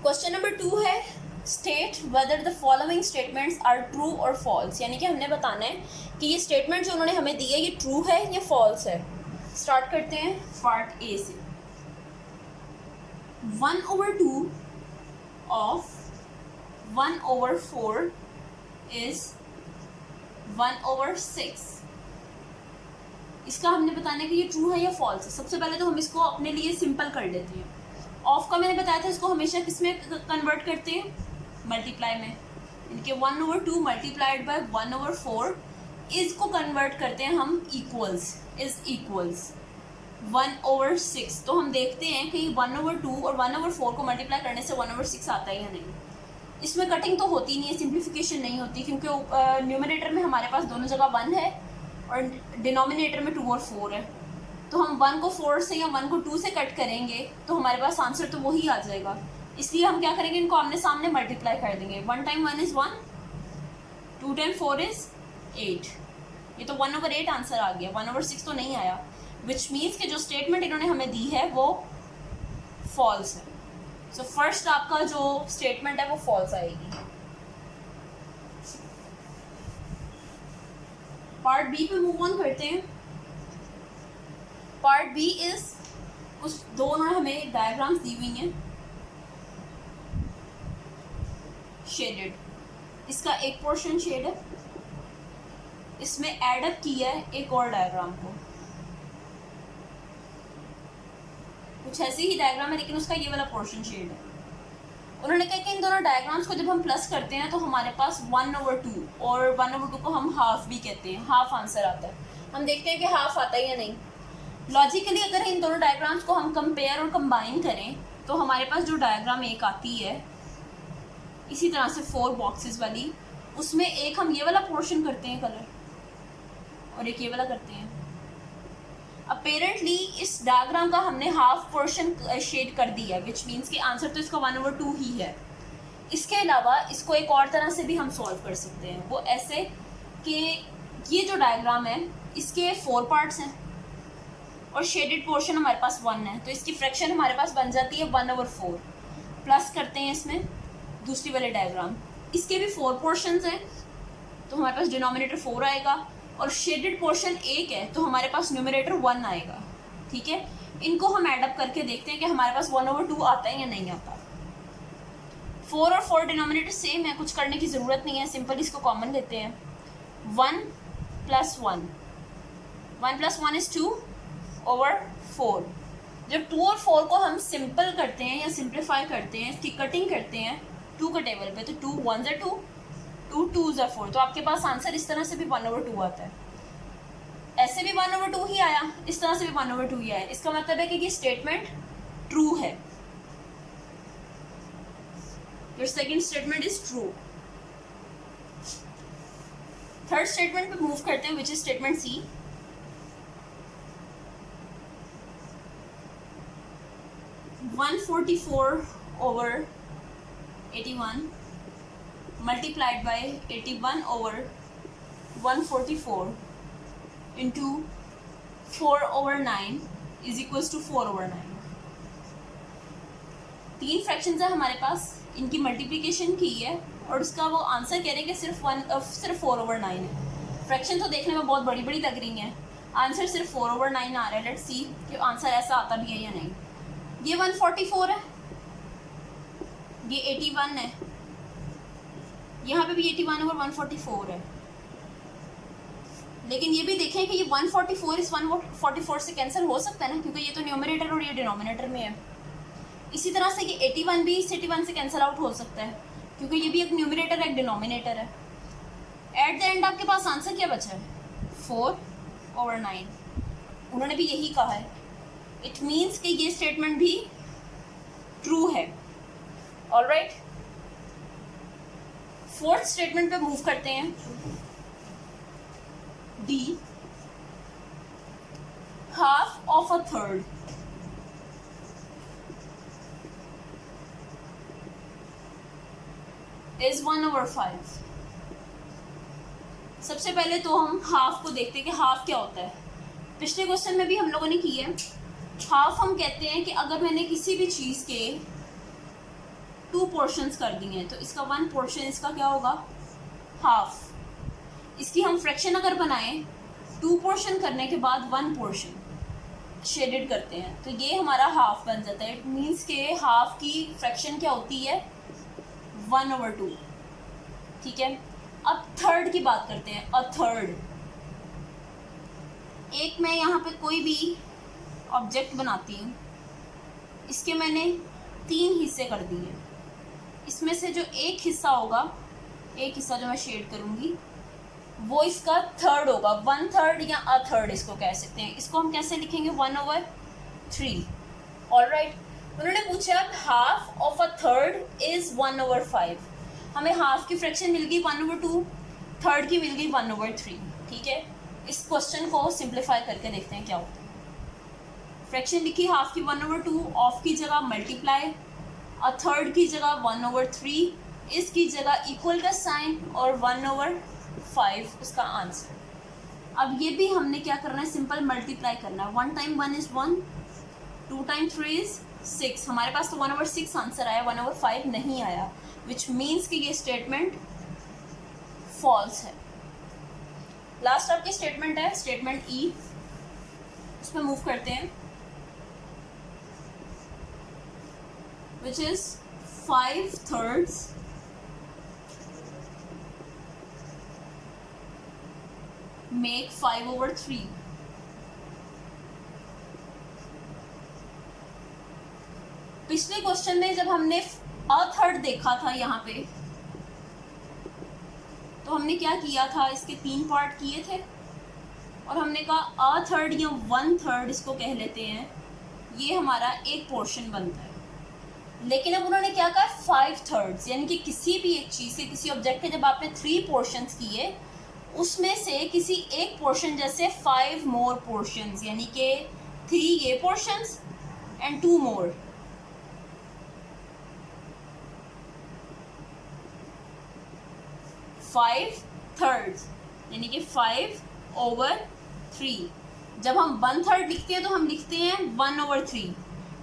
Question number 2 है state whether the following statements are true और false, यानी कि हमने बताना है कि ये स्टेटमेंट जो उन्होंने हमें दी है ये ट्रू है या फॉल्स है। स्टार्ट करते हैं पार्ट ए से। 1/2 ऑफ 1/4 इज 1/6। इसका हमने बताना है कि ये ट्रू है या फॉल्स है। सबसे पहले तो हम इसको अपने लिए सिंपल कर लेते हैं। ऑफ का मैंने बताया था, इसको हमेशा किस में कन्वर्ट करते हैं, मल्टीप्लाई में। इनके 1/2 मल्टीप्लाइड बाय 1/4 इज को कन्वर्ट करते हैं हम इक्वल्स, इज इक्वल्स 1/6। तो हम देखते हैं कि 1/2 और 1/4 को मल्टीप्लाई करने से 1/6 आता है या नहीं। इसमें कटिंग तो होती नहीं है, सिंप्लीफिकेशन नहीं होती, क्योंकि न्यूमरेटर में हमारे पास दोनों जगह 1 है और डिनोमिनेटर में 2 और 4 है। तो हम 1 को 4 से या 1 को 2 से कट करेंगे तो हमारे पास आंसर तो वही आ जाएगा। इसलिए हम क्या करेंगे, इनको आमने सामने मल्टीप्लाई कर देंगे। 1 टाइम 1 इज़ 1, 2 टाइम 4 इज़ 8। ये तो 1/8 आंसर आ गया, 1/6 तो नहीं आया। विच मीन्स कि जो स्टेटमेंट इन्होंने हमें दी है वो फॉल्स है। सो फर्स्ट आपका जो स्टेटमेंट है वो फॉल्स आएगी। पार्ट बी पे मूव ऑन करते हैं। पार्ट बी इज कुछ दो उन्होंने हमें डायग्राम्स दी हुई हैं शेडेड। इसका एक पोर्शन शेड है, इसमें एड अप किया है एक और डायग्राम को। कुछ ऐसी ही डायग्राम है लेकिन उसका ये वाला पोर्शन शेड है। उन्होंने कहा कि इन दोनों डायग्राम्स को जब हम प्लस करते हैं तो हमारे पास 1/2 और 1/2 को हम हाफ भी कहते हैं, हाफ आंसर आता है। हम देखते हैं कि हाफ आता है या नहीं। लॉजिकली अगर इन दोनों डायग्राम्स को हम कंपेयर और कंबाइन करें तो हमारे पास जो डायग्राम एक आती है इसी तरह से 4 बॉक्सेस वाली, उसमें एक हम ये वाला पोर्शन करते हैं कलर और एक ये वाला करते हैं। अपेरेंटली इस डायग्राम का हमने हाफ पोर्शन शेड कर दिया है, विच मीन्स कि आंसर तो इसका 1/2 ही है। इसके अलावा इसको एक और तरह से भी हम सॉल्व कर सकते हैं, वो ऐसे कि ये जो डायग्राम है इसके 4 पार्ट्स हैं और शेडेड पोर्शन हमारे पास 1 है, तो इसकी फ्रैक्शन हमारे पास बन जाती है 1/4। प्लस करते हैं इसमें दूसरी वाले डायग्राम, इसके भी 4 पोर्शंस हैं तो हमारे पास डिनोमिनेटर 4 आएगा और शेडेड पोर्शन 1 है तो हमारे पास न्यूमरेटर 1 आएगा। ठीक है, इनको हम एडअप करके देखते हैं कि हमारे पास 1/2 आता है या नहीं आता। 4 और 4 डिनोमिनेटर सेम है, कुछ करने की ज़रूरत नहीं है, सिंपल इसको कॉमन लेते हैं। 1 + 1, 1 + 1 इज़ 2/4। जब 2 और 4 को हम सिंपल करते हैं या सिंप्लीफाई करते हैं, इसकी कटिंग करते हैं 2 के टेबल पे, तो 2 1 ज़ा 2, 2 2 ज़ा 4, तो आपके पास आंसर इस तरह से भी 1/2 आता है। ऐसे भी 1/2 ही आया, इस तरह से भी 1/2 ही आया। इसका मतलब है कि ये स्टेटमेंट ट्रू है। Your second statement is true. Third statement पे मूव करते हैं, which is statement C. 144/81 multiplied by 81/144 into 4/9 is equals to 4/9। 3 fractions है हमारे पास, इनकी मल्टीप्लिकेशन की है और उसका वो आंसर कह रहे हैं कि सिर्फ 4/9 है। फ्रैक्शन तो देखने में बहुत बड़ी बड़ी लग रही हैं, आंसर सिर्फ 4/9 आ रहा है। लेट्स सी कि आंसर ऐसा आता भी है या नहीं। ये 144 है, ये 81 है, यहाँ पे भी 81 और 144 है। लेकिन ये भी देखें कि ये 144 इस 144 से कैंसिल हो सकता है ना, क्योंकि ये तो न्यूमरेटर और ये डिनोमिनेटर में है। इसी तरह से ये 81 भी इस 81 से कैंसिल आउट हो सकता है, क्योंकि ये भी एक न्यूमरेटर है, एक डिनोमिनेटर है। एट द एंड आपके पास आंसर क्या बचा है, 4/9। उन्होंने भी यही कहा है, इट मीन्स कि ये स्टेटमेंट भी ट्रू है। ऑलराइट, फोर्थ स्टेटमेंट पे मूव करते हैं, D. Half of a third is 1/5। सबसे पहले तो हम हाफ को देखते हैं कि हाफ क्या होता है। पिछले क्वेश्चन में भी हम लोगों ने किया है। हाफ हम कहते हैं कि अगर मैंने किसी भी चीज़ के 2 पोर्शंस कर दिए हैं, तो इसका 1 पोर्शन इसका क्या होगा, हाफ। इसकी हम फ्रैक्शन अगर बनाएं 2 पोर्शन करने के बाद 1 पोर्शन शेडेड करते हैं, तो ये हमारा हाफ बन जाता है। इट मीन्स के हाफ की फ्रैक्शन क्या होती है, 1/2। ठीक है, अब थर्ड की बात करते हैं। अ थर्ड, एक मैं यहाँ पे कोई भी ऑब्जेक्ट बनाती हूँ, इसके मैंने 3 हिस्से कर दिए। इसमें से जो एक हिस्सा होगा, एक हिस्सा जो मैं शेड करूँगी, वो इसका थर्ड होगा, 1/3 या अ थर्ड इसको कह सकते हैं। इसको हम कैसे लिखेंगे, 1/3। ऑलराइट, उन्होंने पूछा half of a third is 1/5। हमें हाफ की फ्रैक्शन मिल गई 1/2, थर्ड की मिल गई 1/3। ठीक है, इस क्वेश्चन को सिंप्लीफाई करके देखते हैं क्या होता है। फ्रैक्शन लिखी हाफ की 1/2, ऑफ की जगह मल्टीप्लाई, अ थर्ड की जगह 1/3, इसकी जगह इक्वल का साइन और 1/5 उसका आंसर। अब ये भी हमने क्या करना है, सिंपल मल्टीप्लाई करना है। 1 टाइम 1 इज 1, 2 टाइम 3 इज 6। हमारे पास तो 1/6 आंसर आया, 1/5 नहीं आया, विच मीन्स कि ये स्टेटमेंट फॉल्स है। लास्ट आपकी स्टेटमेंट है स्टेटमेंट ई, उसमें मूव करते हैं, विच इज 5/3 make 5/3। पिछले क्वेश्चन में जब हमने अ थर्ड देखा था यहाँ पे, तो हमने क्या किया था, इसके 3 पार्ट किए थे और हमने कहा अ थर्ड या 1/3 इसको कह लेते हैं, ये हमारा एक पोर्शन बनता है। लेकिन अब उन्होंने क्या कहा, 5/3, यानी कि किसी भी एक चीज़ के, किसी ऑब्जेक्ट के जब आपने 3 पोर्शंस किए, उसमें से किसी एक पोर्शन, जैसे 5 मोर पोर्शंस, यानी कि 3 ये portions and 2 more, five thirds, यानी कि 5/3। जब हम 1/3 लिखते हैं तो हम लिखते हैं 1/3,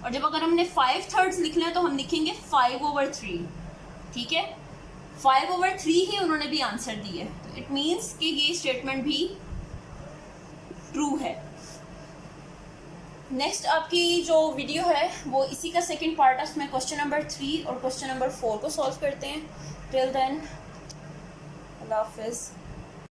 और जब अगर हमने 5/3 लिखना है तो हम लिखेंगे 5/3। ठीक है, 5/3 ही उन्होंने भी आंसर दिए, तो इट मीन्स कि ये स्टेटमेंट भी ट्रू है। नेक्स्ट आपकी जो वीडियो है वो इसी का सेकंड पार्ट है, उसमें क्वेश्चन नंबर 3 और क्वेश्चन नंबर 4 को सॉल्व करते हैं। टिल देन, अल्लाह हाफिज़।